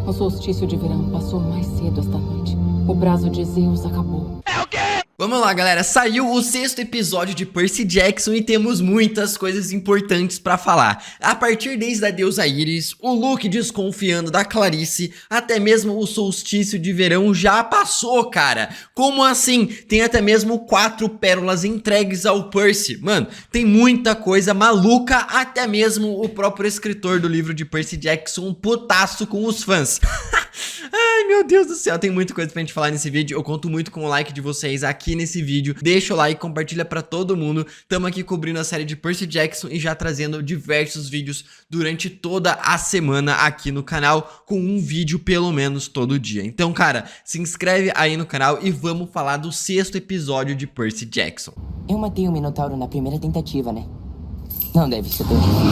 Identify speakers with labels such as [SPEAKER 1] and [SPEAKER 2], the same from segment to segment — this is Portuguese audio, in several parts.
[SPEAKER 1] O solstício de verão passou mais cedo esta noite. O prazo de Zeus acabou.
[SPEAKER 2] Vamos lá, galera, saiu o 6º episódio de Percy Jackson e temos muitas coisas importantes pra falar. A partir desde a deusa Íris, o Luke desconfiando da Clarice, até mesmo o solstício de verão já passou, cara. Como assim? Tem até mesmo 4 pérolas entregues ao Percy. Mano, tem muita coisa maluca, até mesmo o próprio escritor do livro de Percy Jackson, putaço com os fãs. Ai, meu Deus do céu, tem muita coisa pra gente falar nesse vídeo. Eu conto muito com o like de vocês aqui nesse vídeo. Deixa o like, compartilha pra todo mundo. Tamo aqui cobrindo a série de Percy Jackson e já trazendo diversos vídeos durante toda a semana aqui no canal, com um vídeo pelo menos todo dia. Então, cara, se inscreve aí no canal e vamos falar do 6º episódio de Percy Jackson.
[SPEAKER 3] Eu matei o Minotauro na primeira tentativa, né? Não deve ser tão difícil.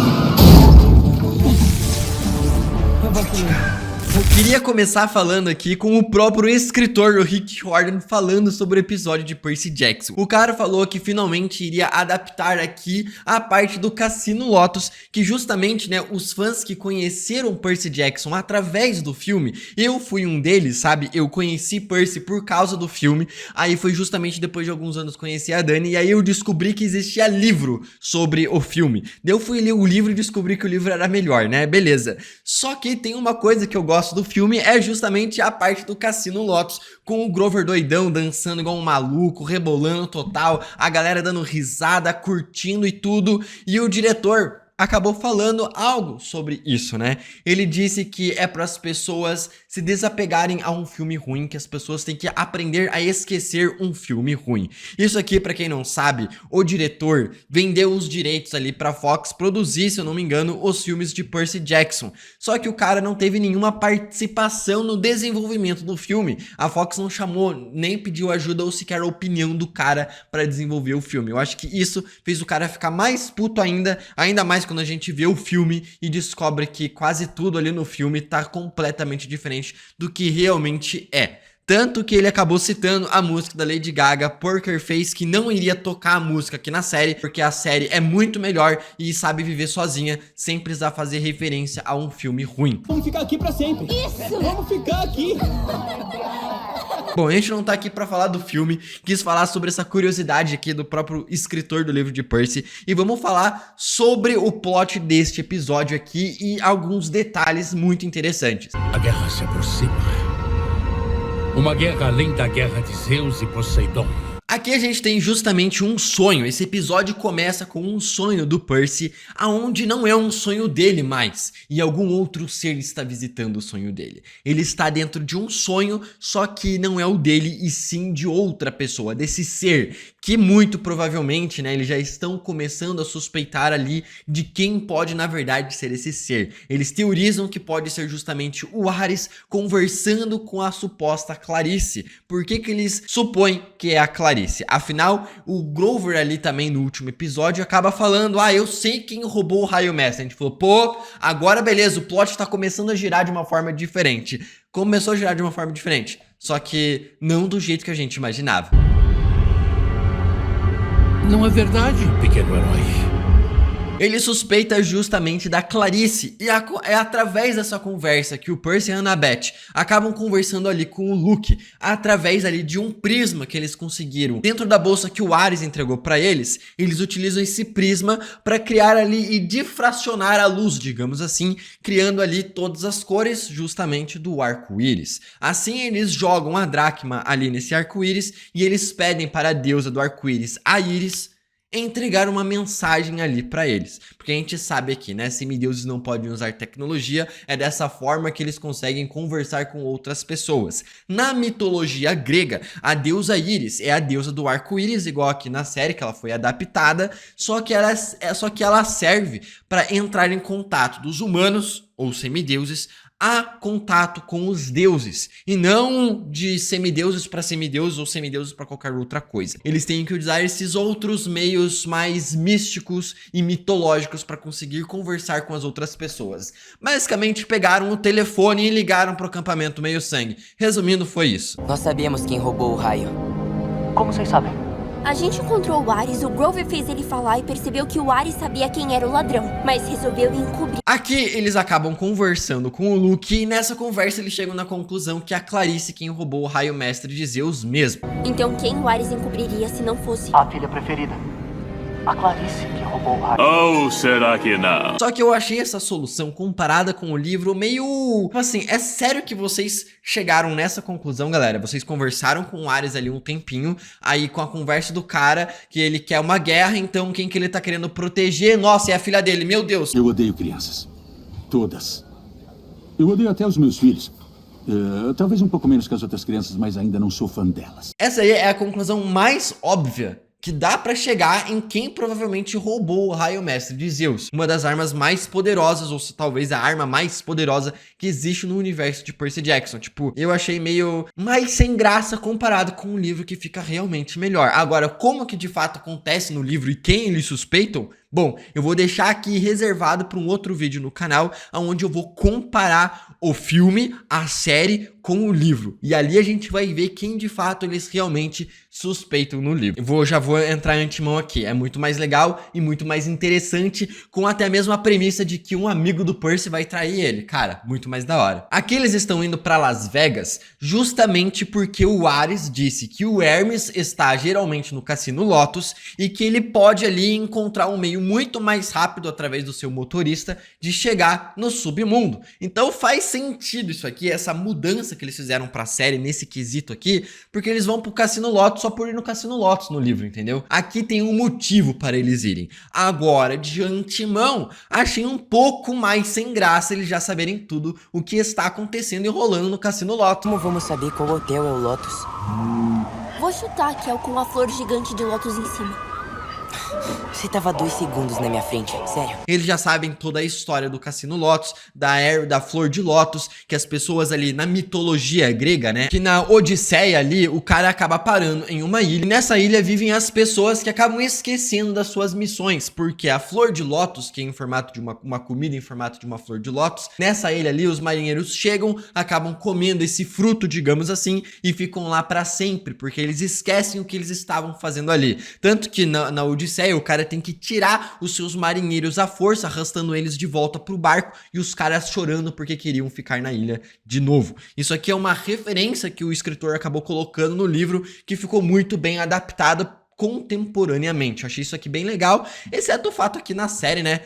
[SPEAKER 3] Eu vacilei.
[SPEAKER 2] Eu queria começar falando aqui com o próprio escritor, o Rick Riordan, falando sobre o episódio de Percy Jackson. O cara falou que finalmente iria adaptar aqui a parte do Cassino Lotus, que justamente, né, os fãs que conheceram Percy Jackson através do filme, eu fui um deles, sabe? Eu conheci Percy por causa do filme, aí foi justamente depois de alguns anos conheci a Dani, e aí eu descobri que existia livro sobre o filme. Daí eu fui ler o livro e descobri que o livro era melhor, né? Beleza. Só que tem uma coisa que eu gosto do filme, é justamente a parte do Cassino Lotus, com o Grover doidão, dançando igual um maluco, rebolando total, a galera dando risada, curtindo e tudo, e o diretor acabou falando algo sobre isso, né? Ele disse que é para as pessoas se desapegarem a um filme ruim, que as pessoas têm que aprender a esquecer um filme ruim. Isso aqui, para quem não sabe, o diretor vendeu os direitos ali para Fox produzir, se eu não me engano, os filmes de Percy Jackson. Só que o cara não teve nenhuma participação no desenvolvimento do filme. A Fox não chamou, nem pediu ajuda ou sequer a opinião do cara para desenvolver o filme. Eu acho que isso fez o cara ficar mais puto ainda mais quando a gente vê o filme e descobre que quase tudo ali no filme tá completamente diferente do que realmente é. Tanto que ele acabou citando a música da Lady Gaga, Poker Face, que não iria tocar a música aqui na série, porque a série é muito melhor e sabe viver sozinha, sem precisar fazer referência a um filme ruim.
[SPEAKER 4] Vamos ficar aqui pra sempre. Isso! Vamos ficar aqui!
[SPEAKER 2] Bom, a gente não tá aqui pra falar do filme, quis falar sobre essa curiosidade aqui do próprio escritor do livro de Percy, e vamos falar sobre o plot deste episódio aqui e alguns detalhes muito interessantes.
[SPEAKER 5] A guerra se aproxima. Uma guerra além da guerra de Zeus e Poseidon.
[SPEAKER 2] Aqui a gente tem justamente um sonho. Esse episódio começa com um sonho do Percy, aonde não é um sonho dele mais, e algum outro ser está visitando o sonho dele. Ele está dentro de um sonho, só que não é o dele e sim de outra pessoa, desse ser, que muito provavelmente, né, eles já estão começando a suspeitar ali de quem pode na verdade ser esse ser. Eles teorizam que pode ser justamente o Ares conversando com a suposta Clarice. Por que que eles supõem que é a Clarice? Afinal, o Grover ali também no último episódio acaba falando: ah, eu sei quem roubou o Raio Mestre. A gente falou, pô, agora beleza, o plot tá começando a girar de uma forma diferente. Começou a girar de uma forma diferente, só que não do jeito que a gente imaginava.
[SPEAKER 5] Não é verdade, pequeno herói.
[SPEAKER 2] Ele suspeita justamente da Clarice, e é através dessa conversa que o Percy e a Annabeth acabam conversando ali com o Luke, através ali de um prisma que eles conseguiram. Dentro da bolsa que o Ares entregou pra eles, eles utilizam esse prisma para criar ali e difracionar a luz, digamos assim, criando ali todas as cores justamente do arco-íris. Assim eles jogam a dracma ali nesse arco-íris e eles pedem para a deusa do arco-íris, a Íris, entregar uma mensagem ali pra eles, porque a gente sabe aqui, né, semideuses não podem usar tecnologia, é dessa forma que eles conseguem conversar com outras pessoas. Na mitologia grega, a deusa Íris é a deusa do arco-íris, igual aqui na série que ela foi adaptada, só que ela serve para entrar em contato dos humanos ou semideuses a contato com os deuses, e não de semideuses para semideuses ou semideuses para qualquer outra coisa. Eles têm que usar esses outros meios mais místicos e mitológicos para conseguir conversar com as outras pessoas. Basicamente pegaram o telefone e ligaram para o acampamento Meio Sangue. Resumindo, foi isso.
[SPEAKER 3] Nós sabíamos quem roubou o raio.
[SPEAKER 4] Como vocês sabem?
[SPEAKER 6] A gente encontrou o Ares, o Grover fez ele falar e percebeu que o Ares sabia quem era o ladrão, mas resolveu encobrir.
[SPEAKER 2] Aqui eles acabam conversando com o Luke e nessa conversa eles chegam na conclusão que é a Clarice quem roubou o raio mestre de Zeus mesmo.
[SPEAKER 6] Então quem o Ares encobriria se não fosse?
[SPEAKER 7] A filha preferida. A Clarice que roubou o raio.
[SPEAKER 8] Ou será que não?
[SPEAKER 2] Só que eu achei essa solução comparada com o livro meio... assim, é sério que vocês chegaram nessa conclusão, galera? Vocês conversaram com o Ares ali um tempinho, aí com a conversa do cara que ele quer uma guerra, então quem que ele tá querendo proteger? Nossa, é a filha dele, meu Deus.
[SPEAKER 9] Eu odeio crianças. Todas. Eu odeio até os meus filhos. Talvez um pouco menos que as outras crianças, mas ainda não sou fã delas.
[SPEAKER 2] Essa aí é a conclusão mais óbvia que dá pra chegar em quem provavelmente roubou o raio mestre de Zeus. Uma das armas mais poderosas, ou talvez a arma mais poderosa que existe no universo de Percy Jackson. Tipo, eu achei meio mais sem graça comparado com um livro que fica realmente melhor. Agora, como que de fato acontece no livro e quem eles suspeitam? Bom, eu vou deixar aqui reservado para um outro vídeo no canal, onde eu vou comparar o filme, a série, com o livro. E ali a gente vai ver quem de fato eles realmente suspeitam no livro. Já vou entrar em antemão aqui. É muito mais legal e muito mais interessante, com até mesmo a premissa de que um amigo do Percy vai trair ele. Cara, muito mais da hora. Aqui eles estão indo para Las Vegas justamente porque o Ares disse que o Hermes está geralmente no Cassino Lotus e que ele pode ali encontrar um meio muito mais rápido através do seu motorista de chegar no submundo. Então faz sentido isso aqui, essa mudança que eles fizeram pra série nesse quesito aqui, porque eles vão pro Cassino Lotus só por ir no Cassino Lotus no livro, entendeu? Aqui tem um motivo para eles irem. Agora, de antemão, achei um pouco mais sem graça eles já saberem tudo o que está acontecendo e rolando no Cassino Lotus.
[SPEAKER 3] Como vamos saber qual hotel é o Lotus?
[SPEAKER 6] Vou chutar que é o com a flor gigante de lótus em cima.
[SPEAKER 3] Você tava 2 segundos na minha frente, sério.
[SPEAKER 2] Eles já sabem toda a história do Cassino Lotus, da flor de lótus, que as pessoas ali na mitologia grega, né, que na Odisseia ali, o cara acaba parando em uma ilha, e nessa ilha vivem as pessoas que acabam esquecendo das suas missões, porque a flor de lótus, que é em formato de uma comida em formato de uma flor de lótus, nessa ilha ali os marinheiros chegam, acabam comendo esse fruto, digamos assim, e ficam lá pra sempre, porque eles esquecem o que eles estavam fazendo ali. Tanto que na Odisseia, o cara tem que tirar os seus marinheiros à força, arrastando eles de volta pro barco, e os caras chorando porque queriam ficar na ilha de novo. Isso aqui é uma referência que o escritor acabou colocando no livro, que ficou muito bem adaptada contemporaneamente. Eu achei isso aqui bem legal, exceto o fato aqui na série, né,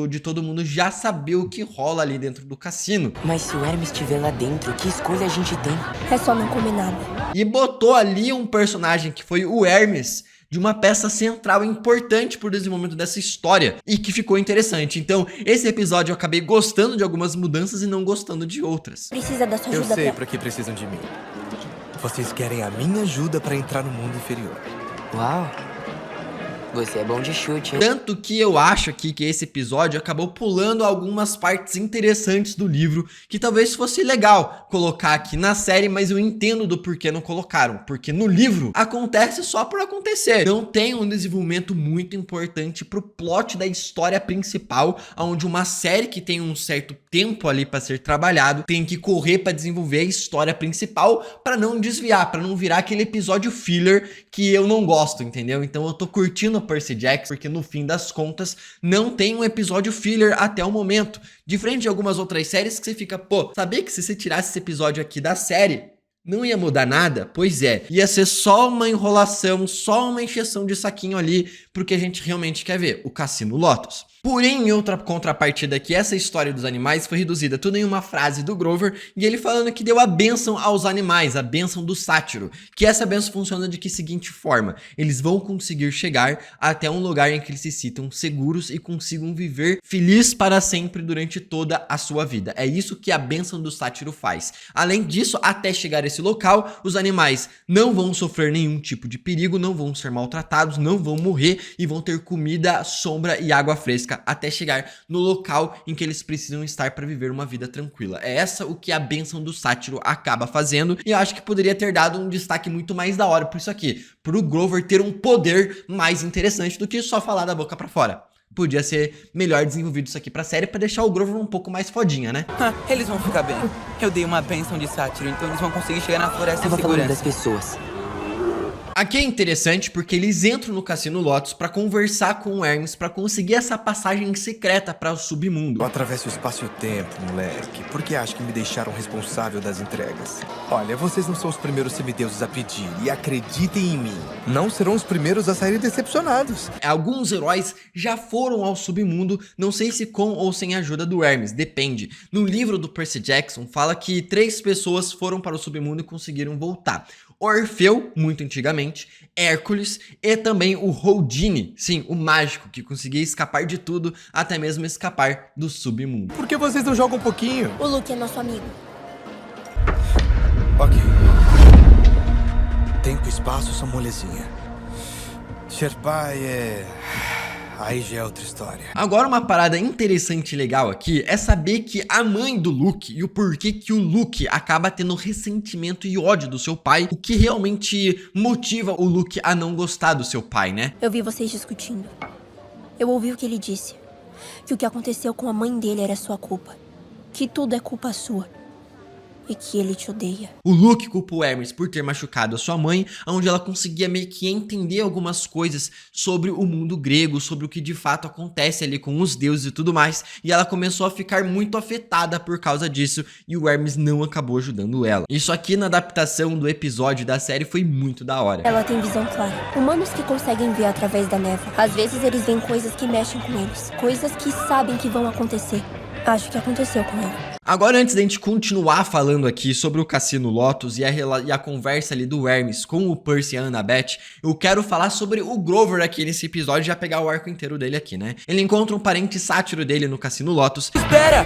[SPEAKER 2] de todo mundo já saber o que rola ali dentro do cassino.
[SPEAKER 3] Mas se o Hermes estiver lá dentro, que escolha a gente tem?
[SPEAKER 6] É só não comer nada.
[SPEAKER 2] E botou ali um personagem que foi o Hermes, de uma peça central importante pro desenvolvimento dessa história e que ficou interessante. Então, esse episódio eu acabei gostando de algumas mudanças e não gostando de outras.
[SPEAKER 6] Precisa da sua ajuda.
[SPEAKER 10] Eu sei pra que precisam de mim. Vocês querem a minha ajuda pra entrar no mundo inferior.
[SPEAKER 3] Uau, você é bom de chute, hein?
[SPEAKER 2] Tanto que eu acho aqui que esse episódio acabou pulando algumas partes interessantes do livro, que talvez fosse legal colocar aqui na série, mas eu entendo do porquê não colocaram, porque no livro acontece só por acontecer. Não tem um desenvolvimento muito importante pro plot da história principal, onde uma série que tem um certo tempo ali para ser trabalhado, tem que correr para desenvolver a história principal, para não desviar, para não virar aquele episódio filler que eu não gosto, entendeu? Então eu tô curtindo Percy Jackson, porque no fim das contas não tem um episódio filler até o momento, diferente de algumas outras séries que você fica, pô, sabia que se você tirasse esse episódio aqui da série, não ia mudar nada? Pois é, ia ser só uma enrolação, só uma encheção de saquinho ali pro que a gente realmente quer ver, o Cassino Lotus. Porém, em outra contrapartida aqui, essa história dos animais foi reduzida tudo em uma frase do Grover, e ele falando que deu a bênção aos animais, a bênção do sátiro, que essa bênção funciona de que seguinte forma: eles vão conseguir chegar até um lugar em que eles se sintam seguros e consigam viver feliz para sempre durante toda a sua vida. É isso que a bênção do sátiro faz. Além disso, até chegar a esse local, os animais não vão sofrer nenhum tipo de perigo, não vão ser maltratados, não vão morrer e vão ter comida, sombra e água fresca até chegar no local em que eles precisam estar para viver uma vida tranquila. É essa o que a bênção do sátiro acaba fazendo, e eu acho que poderia ter dado um destaque muito mais da hora por isso aqui, pro Grover ter um poder mais interessante do que só falar da boca pra fora. Podia ser melhor desenvolvido isso aqui pra série, pra deixar o Grover um pouco mais fodinha, né?
[SPEAKER 11] Eles vão ficar bem. Eu dei uma bênção de sátiro, então eles vão conseguir chegar na floresta em segurança.
[SPEAKER 3] Das pessoas.
[SPEAKER 2] Aqui é interessante porque eles entram no Cassino Lotus pra conversar com o Hermes pra conseguir essa passagem secreta para o submundo.
[SPEAKER 10] Eu atravesso o espaço e o tempo, moleque. Por que acho que me deixaram responsável das entregas? Olha, vocês não são os primeiros semideuses a pedir. E acreditem em mim, não serão os primeiros a saírem decepcionados.
[SPEAKER 2] Alguns heróis já foram ao submundo, não sei se com ou sem a ajuda do Hermes, depende. No livro do Percy Jackson fala que 3 pessoas foram para o submundo e conseguiram voltar. Orfeu, muito antigamente, Hércules e também o Houdini, sim, o mágico que conseguia escapar de tudo, até mesmo escapar do submundo.
[SPEAKER 10] Por que vocês não jogam um pouquinho?
[SPEAKER 6] O Luke é nosso amigo.
[SPEAKER 10] Ok. Tempo e espaço são molezinha. Sherpai é... aí já é outra história.
[SPEAKER 2] Agora uma parada interessante e legal aqui é saber que a mãe do Luke e o porquê que o Luke acaba tendo ressentimento e ódio do seu pai, o que realmente motiva o Luke a não gostar do seu pai, né?
[SPEAKER 6] Eu vi vocês discutindo. Eu ouvi o que ele disse. Que o que aconteceu com a mãe dele era sua culpa. Que tudo é culpa sua. E que ele te odeia.
[SPEAKER 2] O Luke culpa o Hermes por ter machucado a sua mãe, onde ela conseguia meio que entender algumas coisas sobre o mundo grego, sobre o que de fato acontece ali com os deuses e tudo mais, e ela começou a ficar muito afetada por causa disso, e o Hermes não acabou ajudando ela. Isso aqui na adaptação do episódio da série foi muito da hora.
[SPEAKER 6] Ela tem visão clara. Humanos que conseguem ver através da névoa. Às vezes eles veem coisas que mexem com eles. Coisas que sabem que vão acontecer. Acho que aconteceu com ela.
[SPEAKER 2] Agora, antes da gente continuar falando aqui sobre o Cassino Lotus e a conversa ali do Hermes com o Percy e a Annabeth, eu quero falar sobre o Grover aqui nesse episódio, já pegar o arco inteiro dele aqui, né? Ele encontra um parente sátiro dele no Cassino Lotus.
[SPEAKER 3] Espera!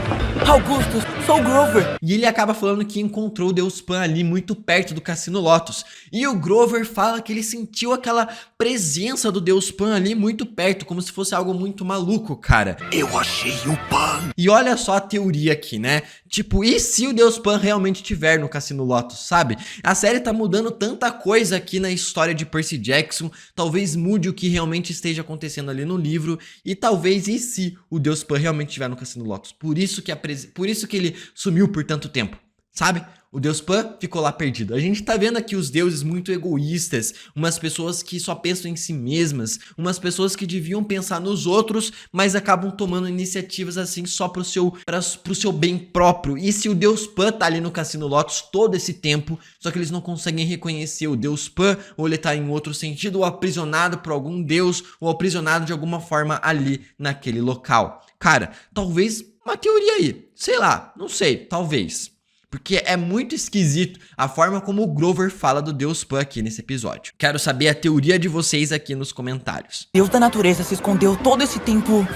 [SPEAKER 3] Augusto, sou o Grover!
[SPEAKER 2] E ele acaba falando que encontrou o Deus Pan ali muito perto do Cassino Lotus. E o Grover fala que ele sentiu aquela presença do Deus Pan ali muito perto, como se fosse algo muito maluco, cara.
[SPEAKER 10] Eu achei o Pan!
[SPEAKER 2] E olha só a teoria aqui, né? Tipo, e se o Deus Pan realmente estiver no Cassino Lotus, sabe? A série tá mudando tanta coisa aqui na história de Percy Jackson, talvez mude o que realmente esteja acontecendo ali no livro, e talvez e se o Deus Pan realmente estiver no Cassino Lotus. Por isso que ele sumiu por tanto tempo, sabe? O Deus Pan ficou lá perdido. A gente tá vendo aqui os deuses muito egoístas, umas pessoas que só pensam em si mesmas, umas pessoas que deviam pensar nos outros, mas acabam tomando iniciativas assim só pro seu bem próprio. E se o Deus Pan tá ali no Cassino Lotus todo esse tempo, só que eles não conseguem reconhecer o Deus Pan, ou ele tá em outro sentido, ou aprisionado por algum deus, ou aprisionado de alguma forma ali naquele local. Cara, talvez uma teoria aí, sei lá, não sei, talvez. Porque é muito esquisito a forma como o Grover fala do Deus Pan aqui nesse episódio. Quero saber a teoria de vocês aqui nos comentários.
[SPEAKER 3] Deus da natureza se escondeu todo esse tempo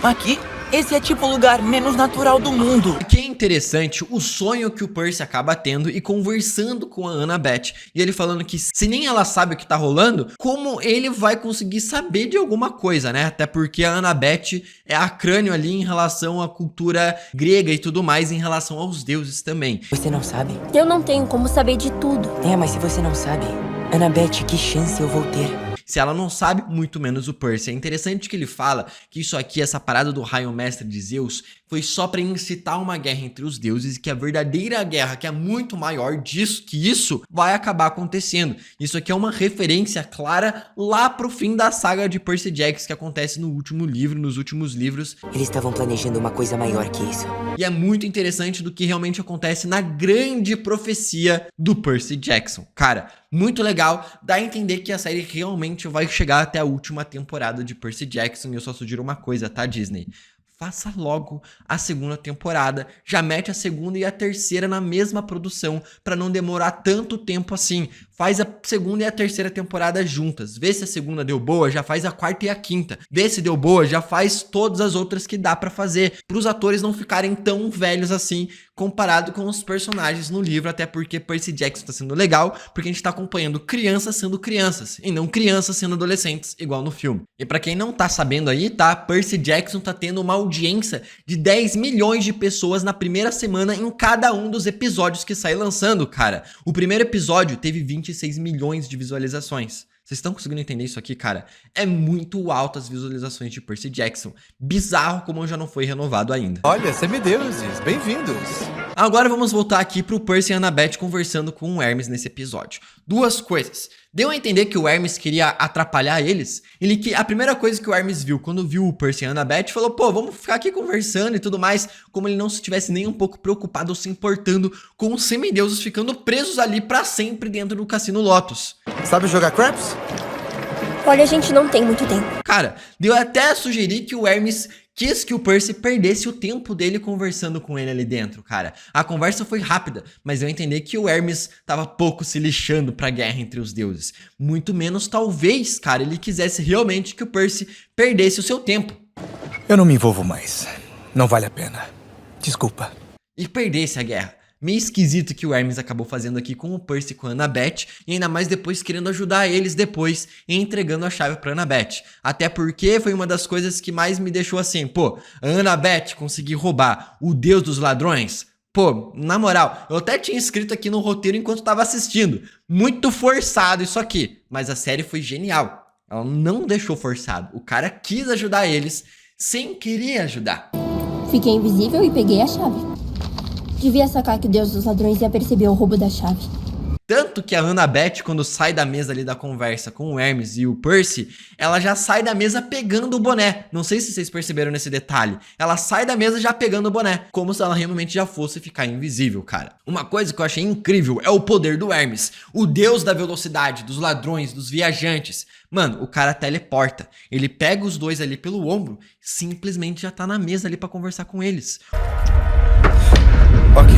[SPEAKER 3] aqui? Esse é tipo o lugar menos natural do mundo.
[SPEAKER 2] O que é interessante, o sonho que o Percy acaba tendo e conversando com a Annabeth. E ele falando que se nem ela sabe o que tá rolando, como ele vai conseguir saber de alguma coisa, né? Até porque a Annabeth é a crânio ali em relação à cultura grega e tudo mais, em relação aos deuses também.
[SPEAKER 3] Você não sabe?
[SPEAKER 6] Eu não tenho como saber de tudo.
[SPEAKER 3] É, mas se você não sabe, Annabeth, que chance eu vou ter?
[SPEAKER 2] Se ela não sabe, muito menos o Percy. É interessante que ele fala que isso aqui, essa parada do raio mestre de Zeus, foi só para incitar uma guerra entre os deuses e que a verdadeira guerra, que é muito maior disso que isso, vai acabar acontecendo. Isso aqui é uma referência clara lá pro fim da saga de Percy Jackson, que acontece no último livro, nos últimos livros.
[SPEAKER 3] Eles estavam planejando uma coisa maior que isso.
[SPEAKER 2] E é muito interessante do que realmente acontece na grande profecia do Percy Jackson. Cara, muito legal, dá a entender que a série realmente vai chegar até a última temporada de Percy Jackson. E eu só sugiro uma coisa, tá, Disney? Faça logo a segunda temporada, já mete a segunda e a terceira na mesma produção, pra não demorar tanto tempo assim. Faz a segunda e a terceira temporada juntas. Vê se a segunda deu boa, já faz a quarta e a quinta. Vê se deu boa, já faz todas as outras que dá pra fazer. Pros atores não ficarem tão velhos assim, comparado com os personagens no livro. Até porque Percy Jackson tá sendo legal, porque a gente tá acompanhando crianças sendo crianças, e não crianças sendo adolescentes, igual no filme. E pra quem não tá sabendo aí, tá? Percy Jackson tá tendo uma audiência de 10 milhões de pessoas na primeira semana em cada um dos episódios que sai lançando, cara. O primeiro episódio teve 26 milhões de visualizações. Vocês estão conseguindo entender isso aqui, cara? É muito alto as visualizações de Percy Jackson. Bizarro como já não foi renovado ainda.
[SPEAKER 10] Olha, semideuses, bem-vindos.
[SPEAKER 2] Agora vamos voltar aqui pro Percy e a Annabeth conversando com o Hermes nesse episódio. Duas coisas. Deu a entender que o Hermes queria atrapalhar eles. A primeira coisa que o Hermes viu quando viu o Percy e a Annabeth, falou, pô, vamos ficar aqui conversando e tudo mais, como ele não estivesse nem um pouco preocupado ou se importando com os semideuses ficando presos ali pra sempre dentro do Cassino Lotus.
[SPEAKER 10] Sabe jogar craps?
[SPEAKER 6] Olha, a gente não tem muito tempo.
[SPEAKER 2] Cara, deu até a sugerir que o Hermes quis que o Percy perdesse o tempo dele conversando com ele ali dentro, cara. A conversa foi rápida, mas eu entendi que o Hermes tava pouco se lixando pra guerra entre os deuses. Muito menos, talvez, cara, ele quisesse realmente que o Percy perdesse o seu tempo.
[SPEAKER 10] Eu não me envolvo mais. Não vale a pena. Desculpa.
[SPEAKER 2] E perdesse a guerra. Meio esquisito que o Hermes acabou fazendo aqui com o Percy e com a Annabeth, e ainda mais depois querendo ajudar eles depois e entregando a chave pra Annabeth. Até porque foi uma das coisas que mais me deixou assim, pô, a Annabeth conseguir roubar o deus dos ladrões? Pô, na moral, eu até tinha escrito aqui no roteiro enquanto tava assistindo. Muito forçado isso aqui, mas a série foi genial. Ela não deixou forçado, o cara quis ajudar eles sem querer ajudar.
[SPEAKER 6] Fiquei invisível e peguei a chave. Devia sacar que o deus dos ladrões ia perceber o roubo da chave.
[SPEAKER 2] Tanto que a Annabeth, quando sai da mesa ali da conversa com o Hermes e o Percy, ela já sai da mesa pegando o boné. Não sei se vocês perceberam nesse detalhe. Ela sai da mesa já pegando o boné, como se ela realmente já fosse ficar invisível, cara. Uma coisa que eu achei incrível é o poder do Hermes, o deus da velocidade, dos ladrões, dos viajantes. Mano, o cara teleporta. Ele pega os dois ali pelo ombro, simplesmente já tá na mesa ali pra conversar com eles.
[SPEAKER 10] Ok.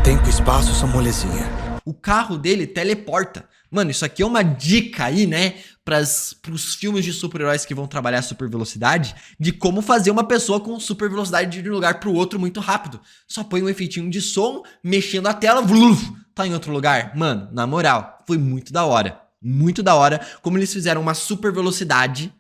[SPEAKER 10] Tempo e espaço são molezinha.
[SPEAKER 2] O carro dele teleporta. Mano, isso aqui é uma dica aí, né? Pros filmes de super-heróis que vão trabalhar super velocidade, de como fazer uma pessoa com super velocidade de um lugar pro outro muito rápido. Só põe um efeitinho de som, mexendo a tela, tá em outro lugar. Mano, na moral, foi muito da hora. Muito da hora como eles fizeram uma super velocidade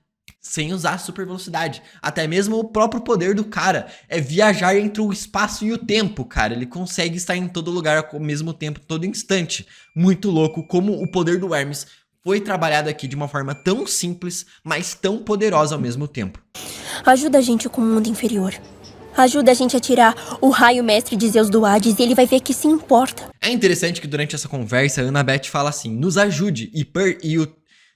[SPEAKER 2] sem usar super velocidade. Até mesmo o próprio poder do cara é viajar entre o espaço e o tempo, cara. Ele consegue estar em todo lugar ao mesmo tempo, todo instante. Muito louco como o poder do Hermes foi trabalhado aqui de uma forma tão simples, mas tão poderosa ao mesmo tempo.
[SPEAKER 6] Ajuda a gente com o mundo inferior. Ajuda a gente a tirar o raio mestre de Zeus do Hades e ele vai ver que se importa.
[SPEAKER 2] É interessante que durante essa conversa a Annabeth fala assim, nos ajude,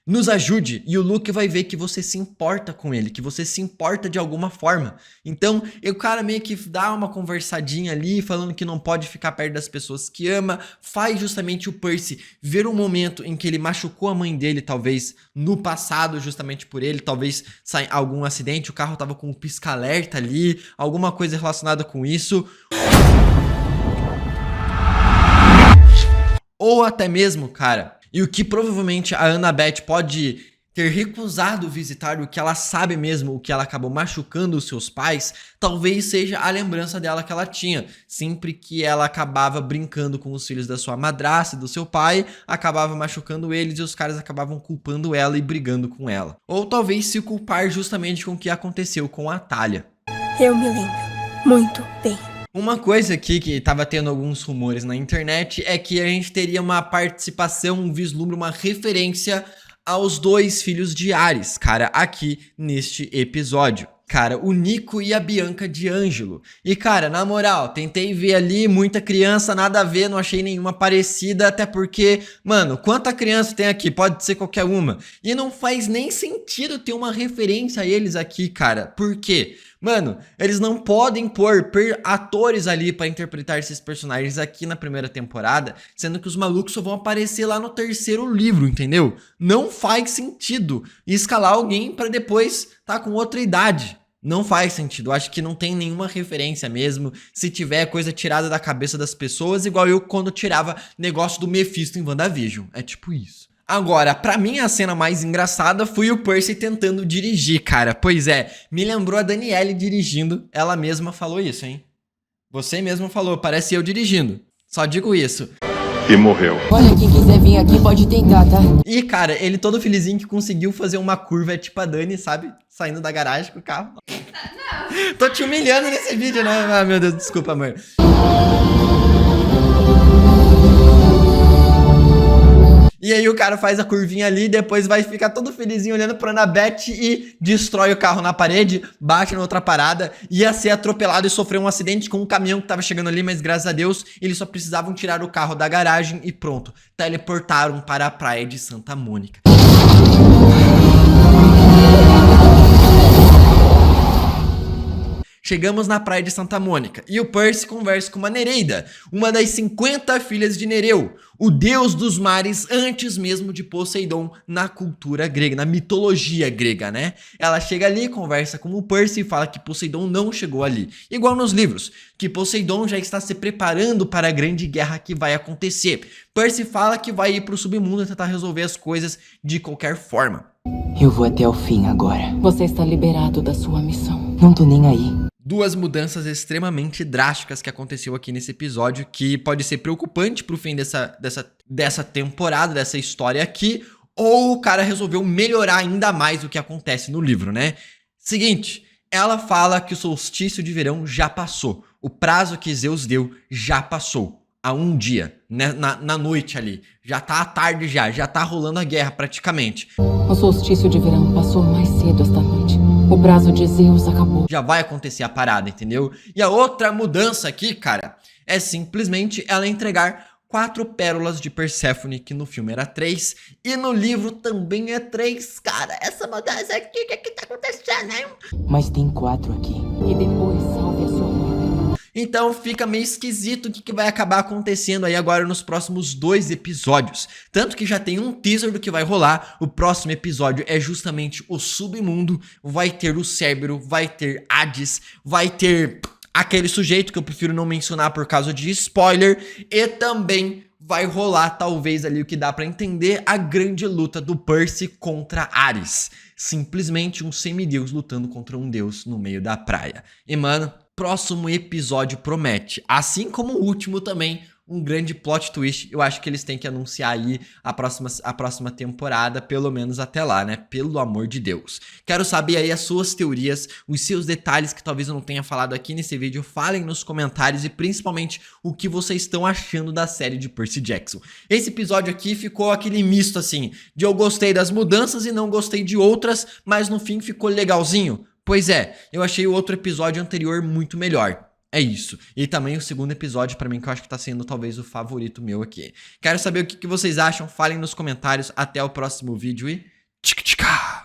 [SPEAKER 2] nos ajude, e o Luke vai ver que você se importa com ele, que você se importa de alguma forma. Então, o cara meio que dá uma conversadinha ali, falando que não pode ficar perto das pessoas que ama, faz justamente o Percy ver um momento em que ele machucou a mãe dele, talvez no passado, justamente por ele, talvez saia algum acidente, o carro tava com um pisca-alerta ali, alguma coisa relacionada com isso. Ou até mesmo, cara, e o que provavelmente a Annabeth pode ter recusado visitar, o que ela sabe mesmo, o que ela acabou machucando os seus pais, talvez seja a lembrança dela que ela tinha. Sempre que ela acabava brincando com os filhos da sua madrasta e do seu pai, acabava machucando eles e os caras acabavam culpando ela e brigando com ela. Ou talvez se culpar justamente com o que aconteceu com a Thalia.
[SPEAKER 6] Eu me lembro muito bem.
[SPEAKER 2] Uma coisa aqui que tava tendo alguns rumores na internet é que a gente teria uma participação, um vislumbre, uma referência aos dois filhos de Ares, cara, aqui neste episódio. Cara, o Nico e a Bianca D'Angelo. E, cara, na moral, tentei ver ali, muita criança, nada a ver, não achei nenhuma parecida, até porque, mano, quanta criança tem aqui? Pode ser qualquer uma. E não faz nem sentido ter uma referência a eles aqui, cara. Por quê? Mano, eles não podem pôr atores ali pra interpretar esses personagens aqui na primeira temporada, sendo que os malucos só vão aparecer lá no terceiro livro, entendeu? Não faz sentido escalar alguém pra depois tá com outra idade. Não faz sentido, acho que não tem nenhuma referência mesmo. Se tiver coisa tirada da cabeça das pessoas, igual eu quando tirava negócio do Mephisto em WandaVision. É tipo isso. Agora, pra mim a cena mais engraçada foi o Percy tentando dirigir, cara. Pois é, me lembrou a Danielle dirigindo. Ela mesma falou isso, hein? Você mesmo falou, parece eu dirigindo. Só digo isso.
[SPEAKER 8] E morreu.
[SPEAKER 1] Olha, quem quiser vir aqui pode tentar, tá?
[SPEAKER 2] E, cara, ele todo felizinho que conseguiu fazer uma curva, tipo a Dani, sabe? Saindo da garagem com o carro. Não. Tô te humilhando nesse vídeo, né? Ah, meu Deus, desculpa, amor. E aí o cara faz a curvinha ali, depois vai ficar todo felizinho olhando pra Annabeth e destrói o carro na parede, bate na outra parada, ia ser atropelado e sofreu um acidente com um caminhão que tava chegando ali, mas graças a Deus eles só precisavam tirar o carro da garagem e pronto, teleportaram para a praia de Santa Mônica. Chegamos na praia de Santa Mônica e o Percy conversa com uma Nereida, uma das 50 filhas de Nereu, o deus dos mares antes mesmo de Poseidon na cultura grega, na mitologia grega, né? Ela chega ali, conversa com o Percy e fala que Poseidon não chegou ali, igual nos livros, que Poseidon já está se preparando para a grande guerra que vai acontecer. Percy fala que vai ir para o submundo tentar resolver as coisas de qualquer forma.
[SPEAKER 3] Eu vou até o fim agora.
[SPEAKER 1] Você está liberado da sua missão.
[SPEAKER 3] Não tô nem aí.
[SPEAKER 2] Duas mudanças extremamente drásticas que aconteceu aqui nesse episódio, que pode ser preocupante pro fim dessa temporada, dessa história aqui, ou o cara resolveu melhorar ainda mais o que acontece no livro, né? Seguinte, ela fala que o solstício de verão já passou, o prazo que Zeus deu já passou. Há um dia, né, na noite ali, já tá à tarde já tá rolando a guerra praticamente.
[SPEAKER 1] O solstício de verão passou mais cedo esta noite. O prazo de Zeus acabou.
[SPEAKER 2] Já vai acontecer a parada, entendeu? E a outra mudança aqui, cara, é simplesmente ela entregar 4 pérolas de Perséfone, que no filme era 3, e no livro também é 3, cara. Essa mudança aqui, o que tá acontecendo, hein?
[SPEAKER 3] Mas tem 4 aqui.
[SPEAKER 1] E depois salve a sua mãe.
[SPEAKER 2] Então fica meio esquisito o que vai acabar acontecendo aí agora nos próximos 2 episódios. Tanto que já tem um teaser do que vai rolar. O próximo episódio é justamente o submundo. Vai ter o Cérbero, vai ter Hades, vai ter aquele sujeito que eu prefiro não mencionar por causa de spoiler. E também vai rolar talvez ali o que dá pra entender, a grande luta do Percy contra Ares. Simplesmente um semideus lutando contra um deus no meio da praia. E mano, próximo episódio promete, assim como o último também, um grande plot twist. Eu acho que eles têm que anunciar aí a próxima temporada, pelo menos até lá, né? Pelo amor de Deus. Quero saber aí as suas teorias, os seus detalhes que talvez eu não tenha falado aqui nesse vídeo. Falem nos comentários e principalmente o que vocês estão achando da série de Percy Jackson. Esse episódio aqui ficou aquele misto assim, de eu gostei das mudanças e não gostei de outras, mas no fim ficou legalzinho. Pois é, eu achei o outro episódio anterior muito melhor. É isso. E também o segundo episódio, pra mim, que eu acho que tá sendo talvez o favorito meu aqui. Quero saber o que vocês acham. Falem nos comentários. Até o próximo vídeo e...